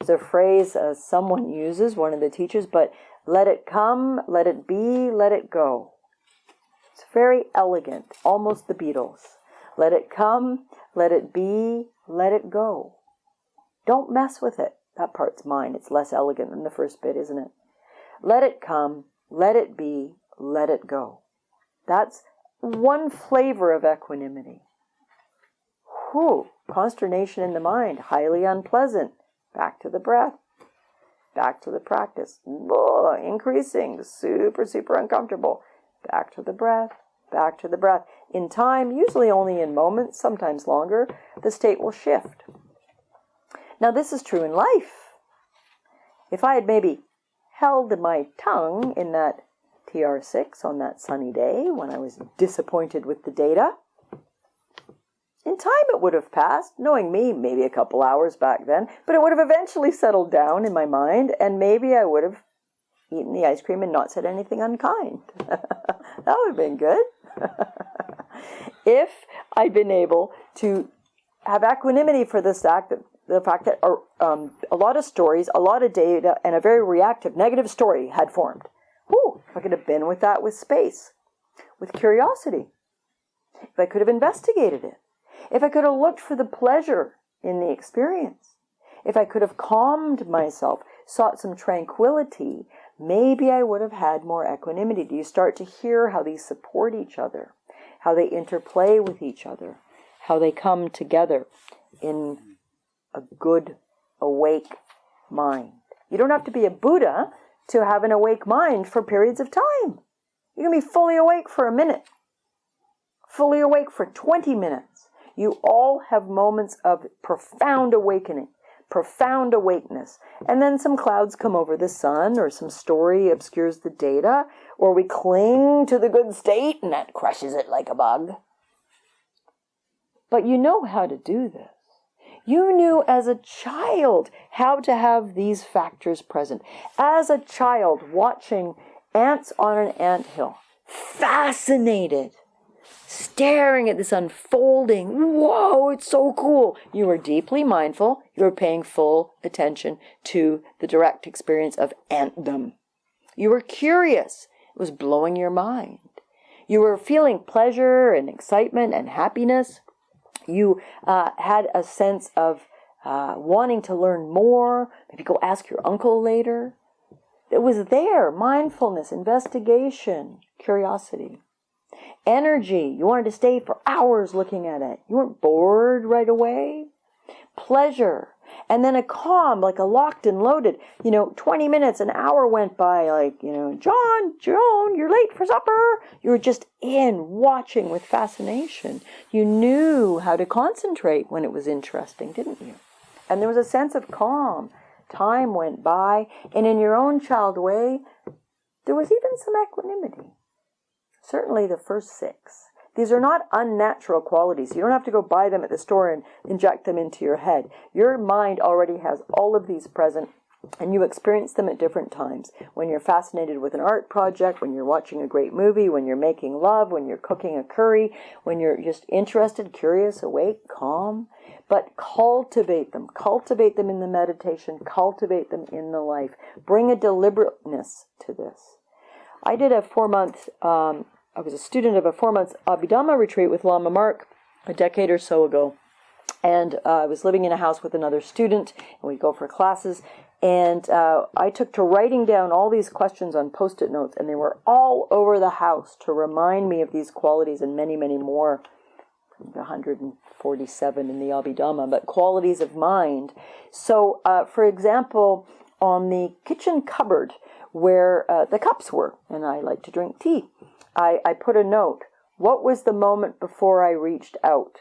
It's a phrase someone uses, one of the teachers, but let it come, let it be, let it go. It's very elegant, almost the Beatles. Let it come, let it be, let it go. Don't mess with it. That part's mine. It's less elegant than the first bit, isn't it? Let it come, let it be, let it go. That's one flavor of equanimity. Whew, consternation in the mind, highly unpleasant. Back to the breath. Back to the practice. Whoa, increasing, super, super uncomfortable. Back to the breath. Back to the breath. In time, usually only in moments, sometimes longer, the state will shift. Now this is true in life. If I had maybe held my tongue in that TR6 on that sunny day when I was disappointed with the data, in time it would have passed, knowing me, maybe a couple hours back then, but it would have eventually settled down in my mind, and maybe I would have eaten the ice cream and not said anything unkind. That would have been good. If I'd been able to have equanimity for the fact that a lot of stories, a lot of data, and a very reactive negative story had formed. Whew, if I could have been with that with space, with curiosity, if I could have investigated it, if I could have looked for the pleasure in the experience, if I could have calmed myself, sought some tranquility, maybe I would have had more equanimity. Do you start to hear how these support each other, how they interplay with each other, how they come together in a good, awake mind? You don't have to be a Buddha to have an awake mind for periods of time. You can be fully awake for a minute, fully awake for 20 minutes. You all have moments of profound awakening, profound awakeness. And then some clouds come over the sun, or some story obscures the data, or we cling to the good state and that crushes it like a bug. But you know how to do this. You knew as a child how to have these factors present. As a child watching ants on an anthill, fascinated, staring at this unfolding. Whoa, it's so cool. You were deeply mindful. You were paying full attention to the direct experience of antdom. You were curious. It was blowing your mind. You were feeling pleasure and excitement and happiness. You had a sense of wanting to learn more. Maybe go ask your uncle later. It was there. Mindfulness, investigation, curiosity. Energy. You wanted to stay for hours looking at it. You weren't bored right away. Pleasure. And then a calm, like a locked and loaded. 20 minutes, an hour went by, like, Joan, you're late for supper. You were just watching with fascination. You knew how to concentrate when it was interesting, didn't you? And there was a sense of calm. Time went by, and in your own child way, there was even some equanimity. Certainly the first 6. These are not unnatural qualities. You don't have to go buy them at the store and inject them into your head. Your mind already has all of these present, and you experience them at different times. When you're fascinated with an art project, when you're watching a great movie, when you're making love, when you're cooking a curry, when you're just interested, curious, awake, calm. But cultivate them. Cultivate them in the meditation. Cultivate them in the life. Bring a deliberateness to this. I did a 4-month... I was a student of a 4-month Abhidhamma retreat with Lama Mark a decade or so ago. And I was living in a house with another student, and we'd go for classes. And I took to writing down all these questions on Post-it notes, and they were all over the house to remind me of these qualities and many, many more. 150 47 in the Abhidhamma, but qualities of mind. So, for example, on the kitchen cupboard where the cups were, and I like to drink tea, I put a note. What was the moment before I reached out?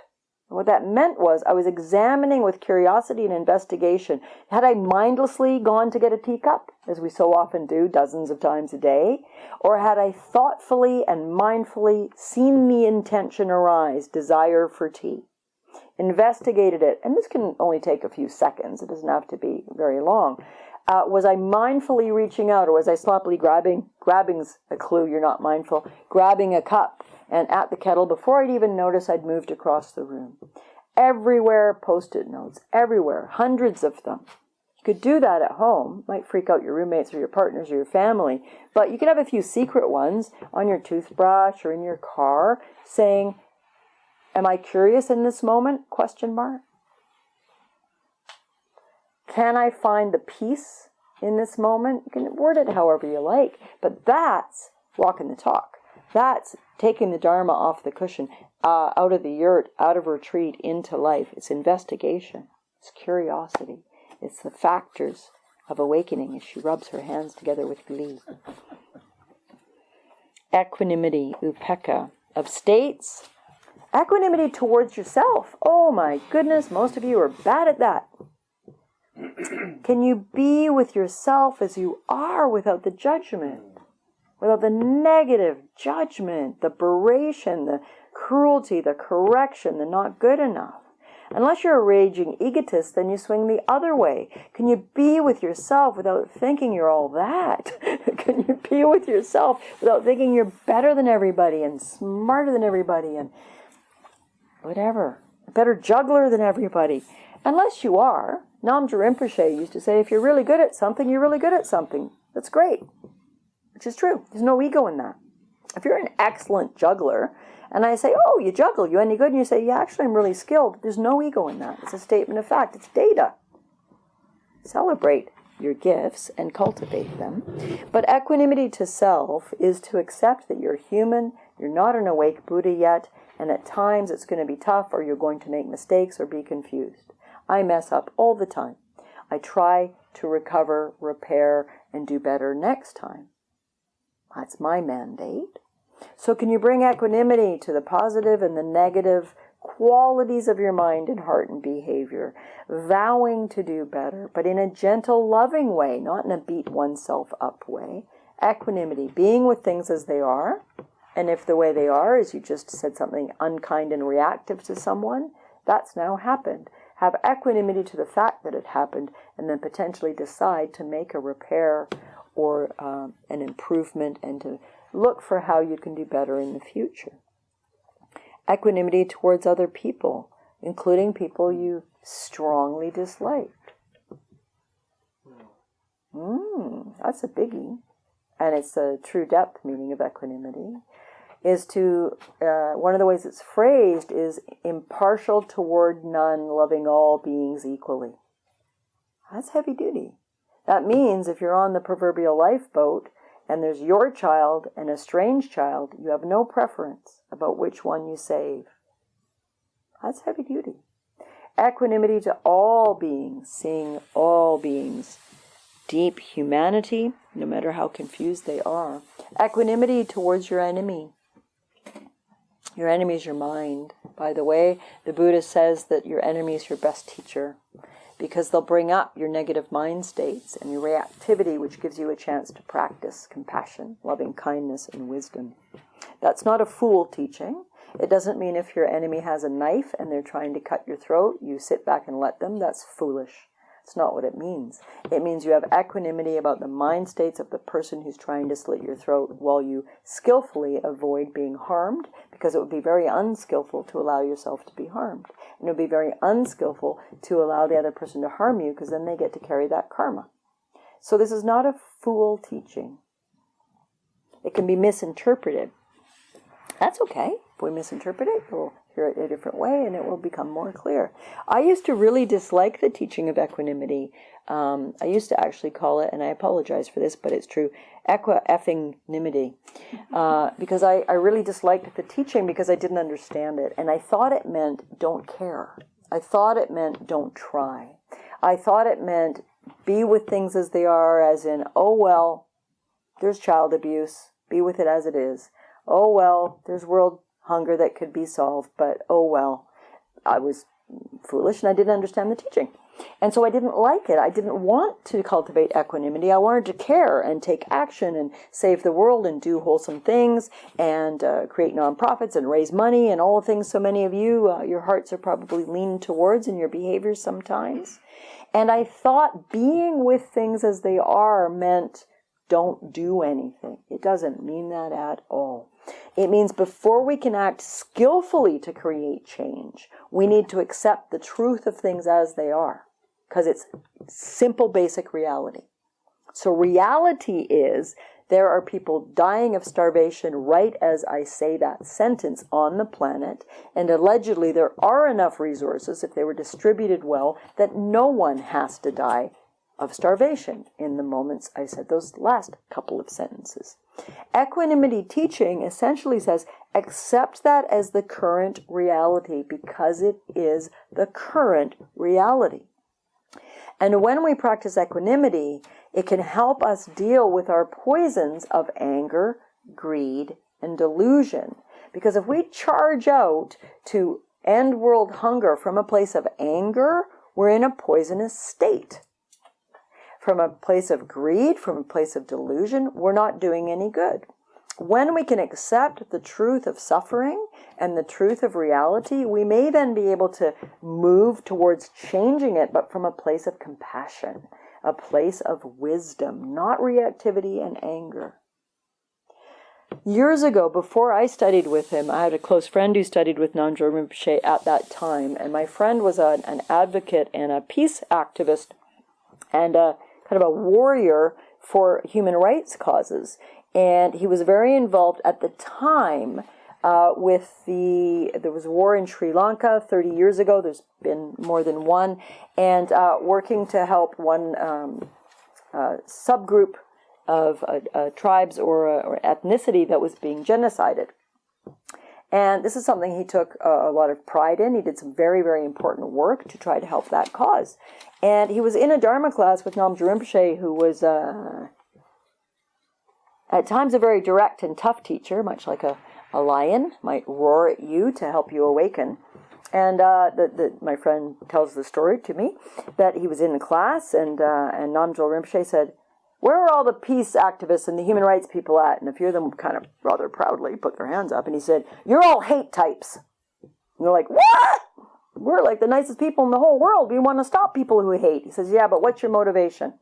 And what that meant was I was examining with curiosity and investigation. Had I mindlessly gone to get a teacup, as we so often do dozens of times a day, or had I thoughtfully and mindfully seen the intention arise, desire for tea, investigated it, and this can only take a few seconds, it doesn't have to be very long. Was I mindfully reaching out, or was I sloppily grabbing's a clue, you're not mindful, grabbing a cup and at the kettle before I'd even notice I'd moved across the room. Everywhere, post-it notes, everywhere, hundreds of them. You could do that at home, might freak out your roommates or your partners or your family, but you could have a few secret ones on your toothbrush or in your car saying, am I curious in this moment? Question mark. Can I find the peace in this moment? You can word it however you like, but that's walking the talk. That's taking the Dharma off the cushion, out of the yurt, out of retreat, into life. It's investigation. It's curiosity. It's the factors of awakening as she rubs her hands together with glee. Equanimity, upekkha, of states. Equanimity towards yourself. Oh my goodness, most of you are bad at that. Can you be with yourself as you are without the judgment? Without the negative judgment, the beration, the cruelty, the correction, the not good enough. Unless you're a raging egotist, then you swing the other way. Can you be with yourself without thinking you're all that? Can you be with yourself without thinking you're better than everybody and smarter than everybody and whatever, a better juggler than everybody? Unless you are. Namja Rinpoche used to say, if you're really good at something, you're really good at something. That's great. Which is true. There's no ego in that. If you're an excellent juggler, and I say, oh, you juggle, you any good? And you say, yeah, actually, I'm really skilled. There's no ego in that. It's a statement of fact. It's data. Celebrate your gifts and cultivate them. But equanimity to self is to accept that you're human, you're not an awake Buddha yet, and at times it's going to be tough, or you're going to make mistakes or be confused. I mess up all the time. I try to recover, repair, and do better next time. That's my mandate. So can you bring equanimity to the positive and the negative qualities of your mind and heart and behavior, vowing to do better, but in a gentle, loving way, not in a beat oneself up way. Equanimity, being with things as they are, and if the way they are is you just said something unkind and reactive to someone, that's now happened. Have equanimity to the fact that it happened, and then potentially decide to make a repair or an improvement, and to look for how you can do better in the future. Equanimity towards other people, including people you strongly dislike. That's a biggie. And it's a true depth meaning of equanimity. Is to, one of the ways it's phrased is impartial toward none, loving all beings equally. That's heavy duty. That means if you're on the proverbial lifeboat and there's your child and a strange child, you have no preference about which one you save. That's heavy duty. Equanimity to all beings, seeing all beings, deep humanity, no matter how confused they are. Equanimity towards your enemy. Your enemy is your mind. By the way, the Buddha says that your enemy is your best teacher, because they'll bring up your negative mind states and your reactivity, which gives you a chance to practice compassion, loving kindness, and wisdom. That's not a fool teaching. It doesn't mean if your enemy has a knife and they're trying to cut your throat, you sit back and let them. That's foolish. It's not what it means. It means you have equanimity about the mind states of the person who's trying to slit your throat while you skillfully avoid being harmed, because it would be very unskillful to allow yourself to be harmed. And it would be very unskillful to allow the other person to harm you, because then they get to carry that karma. So this is not a fool teaching. It can be misinterpreted. That's okay. If we misinterpret it, you'll hear it a different way, and it will become more clear. I used to really dislike the teaching of equanimity. I used to actually call it, and I apologize for this, but it's true, equa-effing-nimity. Because I really disliked the teaching because I didn't understand it. And I thought it meant don't care. I thought it meant don't try. I thought it meant be with things as they are, as in, oh well, there's child abuse, be with it as it is. Oh well, there's world hunger that could be solved, but oh well. I was foolish and I didn't understand the teaching. And so I didn't like it. I didn't want to cultivate equanimity. I wanted to care and take action and save the world and do wholesome things and create nonprofits and raise money and all the things so many of you, your hearts are probably leaning towards in your behaviors sometimes. And I thought being with things as they are meant don't do anything. It doesn't mean that at all. It means before we can act skillfully to create change, we need to accept the truth of things as they are, because it's simple, basic reality. So reality is there are people dying of starvation right as I say that sentence on the planet, and allegedly there are enough resources, if they were distributed well, that no one has to die of starvation in the moments I said those last couple of sentences. Equanimity teaching essentially says accept that as the current reality because it is the current reality. And when we practice equanimity, it can help us deal with our poisons of anger, greed, and delusion. Because if we charge out to end world hunger from a place of anger, we're in a poisonous state. From a place of greed, from a place of delusion, we're not doing any good. When we can accept the truth of suffering and the truth of reality, we may then be able to move towards changing it, but from a place of compassion, a place of wisdom, not reactivity and anger. Years ago, before I studied with him, I had a close friend who studied with Namgyal Rinpoche at that time, and my friend was an advocate and a peace activist and a kind of a warrior for human rights causes. And he was very involved at the time there was a war in Sri Lanka 30 years ago. There's been more than one. And working to help one subgroup of tribes or ethnicity that was being genocided. And this is something he took a lot of pride in. He did some very, very important work to try to help that cause. And he was in a Dharma class with Namgyal Rinpoche, who was at times a very direct and tough teacher, much like a lion might roar at you to help you awaken. And my friend tells the story to me that he was in the class, and Namgyal Rinpoche said, "Where are all the peace activists and the human rights people at?" And a few of them kind of rather proudly put their hands up, and he said, "You're all hate types." And they're like, "What? We're like the nicest people in the whole world. We want to stop people who hate." He says, "Yeah, but what's your motivation?"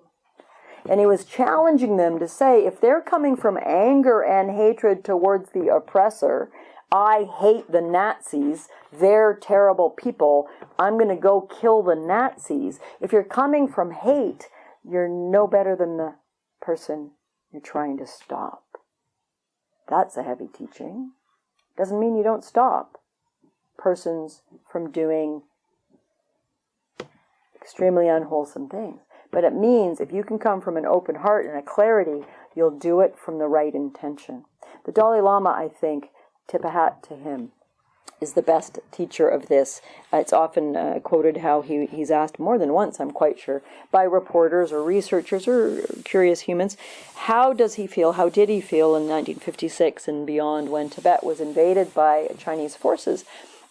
And he was challenging them to say, if they're coming from anger and hatred towards the oppressor, I hate the Nazis, they're terrible people, I'm going to go kill the Nazis. If you're coming from hate, you're no better than the person you're trying to stop. That's a heavy teaching. Doesn't mean you don't stop persons from doing extremely unwholesome things. But it means if you can come from an open heart and a clarity, you'll do it from the right intention. The Dalai Lama, I think, tip a hat to him, is the best teacher of this. It's often quoted how he's asked more than once, I'm quite sure, by reporters or researchers or curious humans, how does he feel, how did he feel in 1956 and beyond when Tibet was invaded by Chinese forces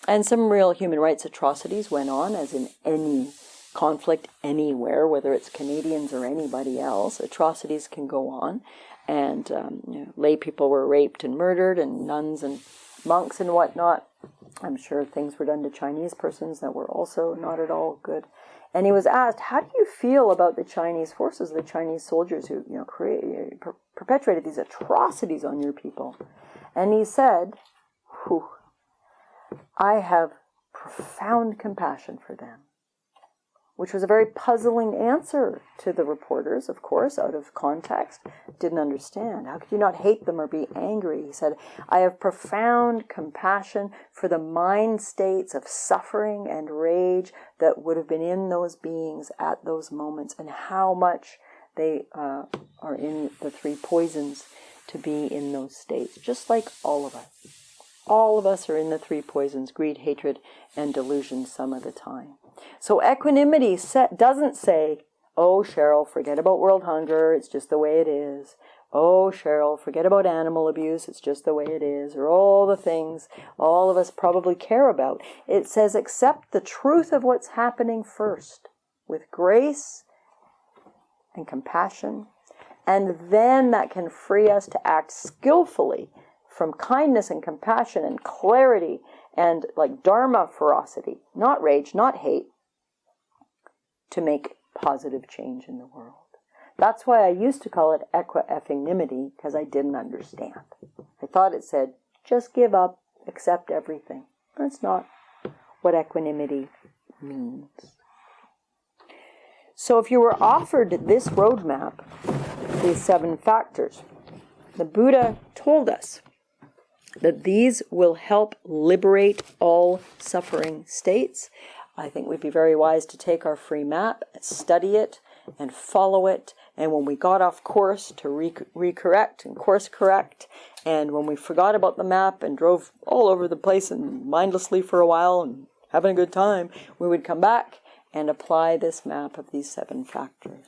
and some real human rights atrocities went on, as in any conflict anywhere, whether it's Canadians or anybody else, atrocities can go on, and lay people were raped and murdered, and nuns and monks and whatnot. I'm sure things were done to Chinese persons that were also not at all good. And he was asked, how do you feel about the Chinese forces, the Chinese soldiers who perpetrated these atrocities on your people? And he said, I have profound compassion for them. which was a very puzzling answer to the reporters, of course, out of context. Didn't understand. How could you not hate them or be angry? He said, I have profound compassion for the mind states of suffering and rage that would have been in those beings at those moments, and how much they are in the three poisons to be in those states, just like all of us. All of us are in the three poisons, greed, hatred, and delusion some of the time. So equanimity doesn't say, oh, Cheryl, forget about world hunger, it's just the way it is. Oh, Cheryl, forget about animal abuse, it's just the way it is. Or all the things all of us probably care about. It says, accept the truth of what's happening first, with grace and compassion, and then that can free us to act skillfully from kindness and compassion and clarity and like Dharma ferocity, not rage, not hate, to make positive change in the world. That's why I used to call it equanimity, because I didn't understand. I thought it said, just give up, accept everything. That's not what equanimity means. So if you were offered this roadmap, these 7 factors, the Buddha told us that these will help liberate all suffering states. I think we'd be very wise to take our free map, study it, and follow it. And when we got off course, to recorrect and course correct. And when we forgot about the map and drove all over the place and mindlessly for a while and having a good time, we would come back and apply this map of these 7 factors.